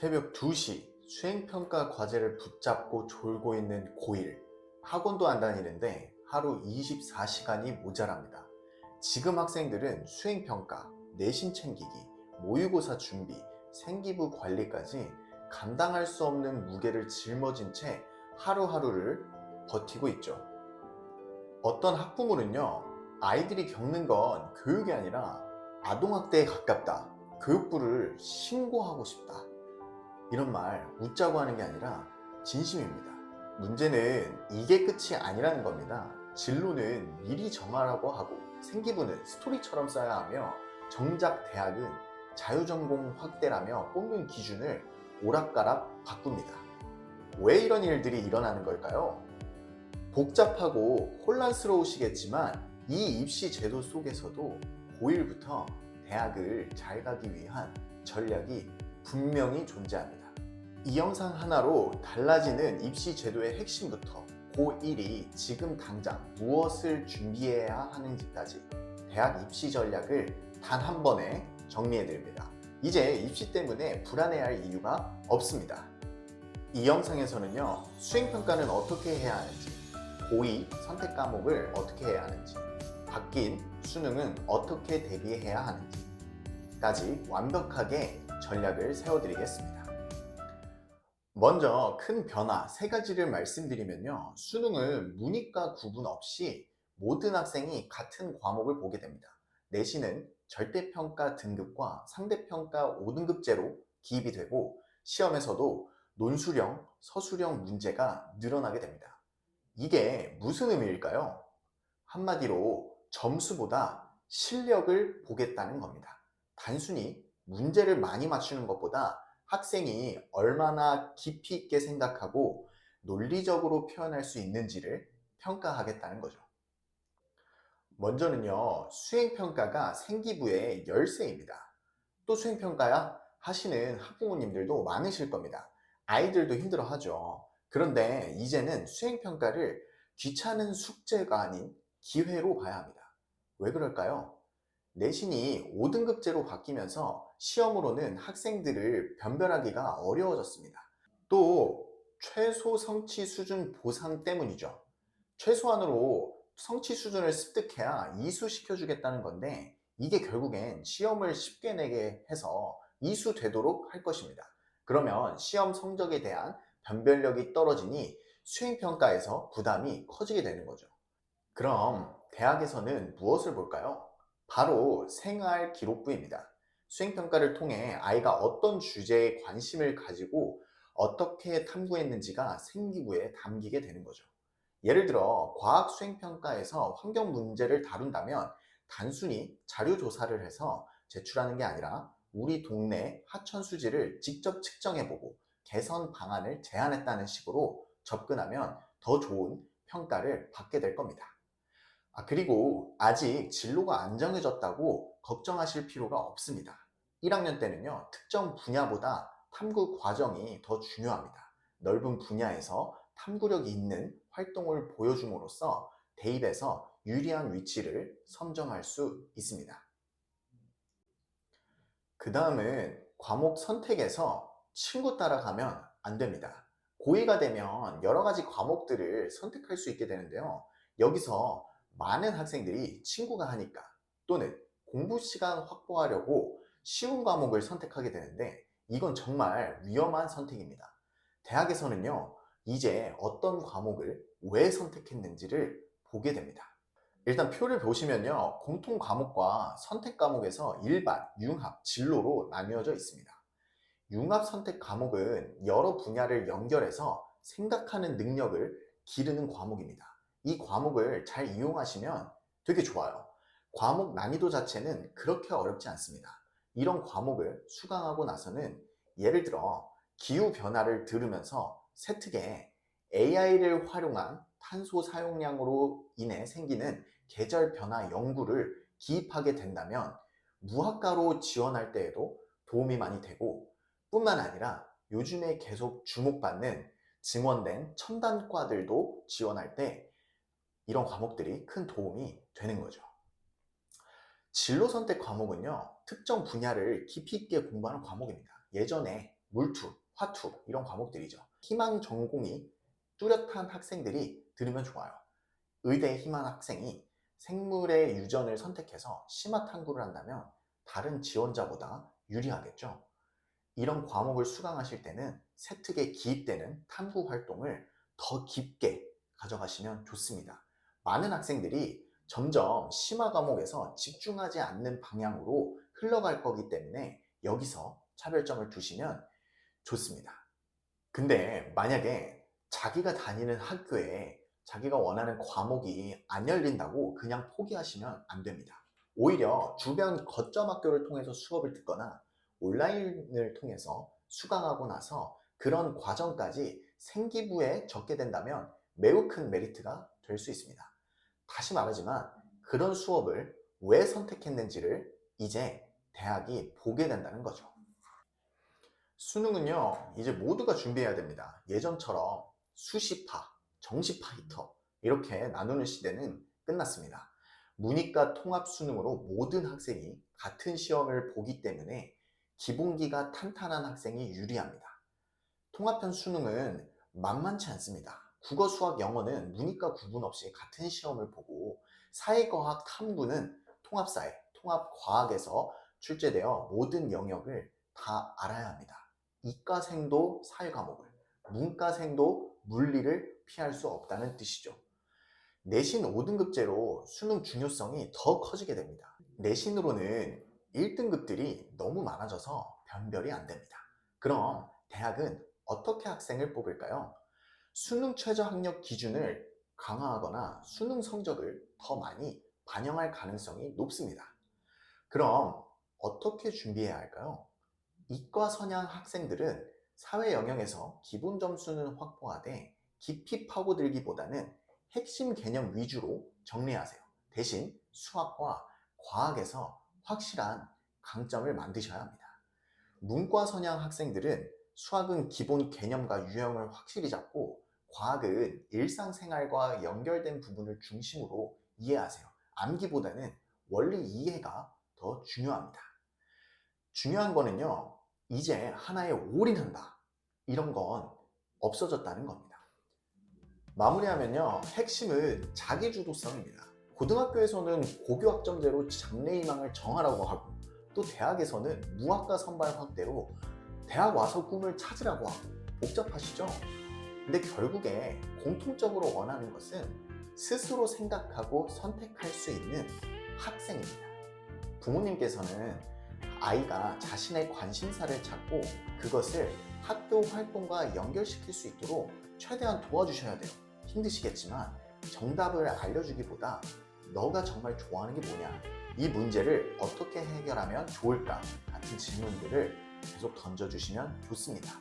새벽 2시 수행평가 과제를 붙잡고 졸고 있는 고1. 학원도 안 다니는데 하루 24시간이 모자랍니다. 지금 학생들은 수행평가, 내신 챙기기, 모의고사 준비, 생기부 관리까지 감당할 수 없는 무게를 짊어진 채 하루하루를 버티고 있죠. 어떤 학부모는요, 아이들이 겪는 건 교육이 아니라 아동학대에 가깝다. 교육부를 신고하고 싶다. 이런 말 웃자고 하는 게 아니라 진심입니다. 문제는 이게 끝이 아니라는 겁니다. 진로는 미리 정하라고 하고 생기부는 스토리처럼 써야 하며 정작 대학은 자유전공 확대라며 뽑는 기준을 오락가락 바꿉니다. 왜 이런 일들이 일어나는 걸까요? 복잡하고 혼란스러우시겠지만 이 입시 제도 속에서도 고1부터 대학을 잘 가기 위한 전략이 분명히 존재합니다. 이 영상 하나로 달라지는 입시 제도의 핵심부터 고1이 지금 당장 무엇을 준비해야 하는지까지 대학 입시 전략을 단 한 번에 정리해드립니다. 이제 입시 때문에 불안해할 이유가 없습니다. 이 영상에서는요, 수행평가는 어떻게 해야 하는지, 고2 선택 과목을 어떻게 해야 하는지, 바뀐 수능은 어떻게 대비해야 하는지까지 완벽하게 전략을 세워드리겠습니다. 먼저 큰 변화 3가지를 말씀드리면요, 수능은 문이과 구분 없이 모든 학생이 같은 과목을 보게 됩니다. 내신은 절대평가 등급과 상대평가 5등급제로 기입이 되고 시험에서도 논술형, 서술형 문제가 늘어나게 됩니다. 이게 무슨 의미일까요? 한마디로 점수보다 실력을 보겠다는 겁니다. 단순히 문제를 많이 맞추는 것보다 학생이 얼마나 깊이 있게 생각하고 논리적으로 표현할 수 있는지를 평가하겠다는 거죠. 먼저는요, 수행평가가 생기부의 열쇠입니다. 또 수행평가야? 하시는 학부모님들도 많으실 겁니다. 아이들도 힘들어하죠. 그런데 이제는 수행평가를 귀찮은 숙제가 아닌 기회로 봐야 합니다. 왜 그럴까요? 내신이 5등급제로 바뀌면서 시험으로는 학생들을 변별하기가 어려워졌습니다. 또 최소 성취 수준 보상 때문이죠. 최소한으로 성취 수준을 습득해야 이수시켜주겠다는 건데 이게 결국엔 시험을 쉽게 내게 해서 이수되도록 할 것입니다. 그러면 시험 성적에 대한 변별력이 떨어지니 수행평가에서 부담이 커지게 되는 거죠. 그럼 대학에서는 무엇을 볼까요? 바로 생활 기록부입니다. 수행평가를 통해 아이가 어떤 주제에 관심을 가지고 어떻게 탐구했는지가 생기부에 담기게 되는 거죠. 예를 들어 과학 수행평가에서 환경 문제를 다룬다면 단순히 자료 조사를 해서 제출하는 게 아니라 우리 동네 하천 수질을 직접 측정해보고 개선 방안을 제안했다는 식으로 접근하면 더 좋은 평가를 받게 될 겁니다. 그리고 아직 진로가 안 정해졌다고 걱정하실 필요가 없습니다. 1학년 때는요, 특정 분야보다 탐구 과정이 더 중요합니다. 넓은 분야에서 탐구력이 있는 활동을 보여줌으로써 대입에서 유리한 위치를 선점할 수 있습니다. 그 다음은 과목 선택에서 친구 따라가면 안 됩니다. 고2가 되면 여러 가지 과목들을 선택할 수 있게 되는데요. 여기서 많은 학생들이 친구가 하니까 또는 공부 시간 확보하려고 쉬운 과목을 선택하게 되는데 이건 정말 위험한 선택입니다. 대학에서는요, 이제 어떤 과목을 왜 선택했는지를 보게 됩니다. 일단 표를 보시면요, 공통 과목과 선택 과목에서 일반, 융합, 진로로 나뉘어져 있습니다. 융합 선택 과목은 여러 분야를 연결해서 생각하는 능력을 기르는 과목입니다. 이 과목을 잘 이용하시면 되게 좋아요. 과목 난이도 자체는 그렇게 어렵지 않습니다. 이런 과목을 수강하고 나서는 예를 들어 기후변화를 들으면서 세특에 AI를 활용한 탄소 사용량으로 인해 생기는 계절 변화 연구를 기입하게 된다면 무학과로 지원할 때에도 도움이 많이 되고 뿐만 아니라 요즘에 계속 주목받는 증원된 첨단과들도 지원할 때 이런 과목들이 큰 도움이 되는 거죠. 진로 선택 과목은요, 특정 분야를 깊이 있게 공부하는 과목입니다. 예전에 물투, 화투 이런 과목들이죠. 희망 전공이 뚜렷한 학생들이 들으면 좋아요. 의대에 희망 학생이 생물의 유전을 선택해서 심화 탐구를 한다면 다른 지원자보다 유리하겠죠. 이런 과목을 수강하실 때는 세특에 기입되는 탐구 활동을 더 깊게 가져가시면 좋습니다. 많은 학생들이 점점 심화 과목에서 집중하지 않는 방향으로 흘러갈 거기 때문에 여기서 차별점을 두시면 좋습니다. 근데 만약에 자기가 다니는 학교에 자기가 원하는 과목이 안 열린다고 그냥 포기하시면 안 됩니다. 오히려 주변 거점 학교를 통해서 수업을 듣거나 온라인을 통해서 수강하고 나서 그런 과정까지 생기부에 적게 된다면 매우 큰 메리트가 될 수 있습니다. 다시 말하지만 그런 수업을 왜 선택했는지를 이제 대학이 보게 된다는 거죠. 수능은요, 이제 모두가 준비해야 됩니다. 예전처럼 수시파, 정시파 히터 이렇게 나누는 시대는 끝났습니다. 문이과 통합 수능으로 모든 학생이 같은 시험을 보기 때문에 기본기가 탄탄한 학생이 유리합니다. 통합형 수능은 만만치 않습니다. 국어, 수학, 영어는 문이과 구분 없이 같은 시험을 보고 사회과학, 탐구는 통합사회, 통합과학에서 출제되어 모든 영역을 다 알아야 합니다. 이과생도 사회과목을, 문과생도 물리를 피할 수 없다는 뜻이죠. 내신 5등급제로 수능 중요성이 더 커지게 됩니다. 내신으로는 1등급들이 너무 많아져서 변별이 안 됩니다. 그럼 대학은 어떻게 학생을 뽑을까요? 수능 최저 학력 기준을 강화하거나 수능 성적을 더 많이 반영할 가능성이 높습니다. 그럼 어떻게 준비해야 할까요? 이과 성향 학생들은 사회 영역에서 기본 점수는 확보하되 깊이 파고들기보다는 핵심 개념 위주로 정리하세요. 대신 수학과 과학에서 확실한 강점을 만드셔야 합니다. 문과 성향 학생들은 수학은 기본 개념과 유형을 확실히 잡고 과학은 일상생활과 연결된 부분을 중심으로 이해하세요. 암기보다는 원리 이해가 더 중요합니다. 중요한 거는요, 이제 하나에 올인한다. 이런 건 없어졌다는 겁니다. 마무리하면요, 핵심은 자기주도성입니다. 고등학교에서는 고교학점제로 장래희망을 정하라고 하고 또 대학에서는 무학과 선발 확대로 대학 와서 꿈을 찾으라고 하고 복잡하시죠? 근데 결국에 공통적으로 원하는 것은 스스로 생각하고 선택할 수 있는 학생입니다. 부모님께서는 아이가 자신의 관심사를 찾고 그것을 학교 활동과 연결시킬 수 있도록 최대한 도와주셔야 돼요. 힘드시겠지만 정답을 알려주기보다 너가 정말 좋아하는 게 뭐냐, 이 문제를 어떻게 해결하면 좋을까 같은 질문들을 계속 던져주시면 좋습니다.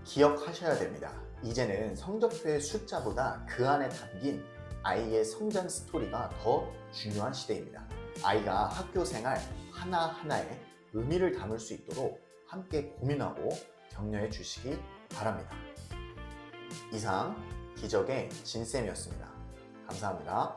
기억하셔야 됩니다. 이제는 성적표의 숫자보다 그 안에 담긴 아이의 성장 스토리가 더 중요한 시대입니다. 아이가 학교 생활 하나하나에 의미를 담을 수 있도록 함께 고민하고 격려해 주시기 바랍니다. 이상 기적의 진쌤이었습니다. 감사합니다.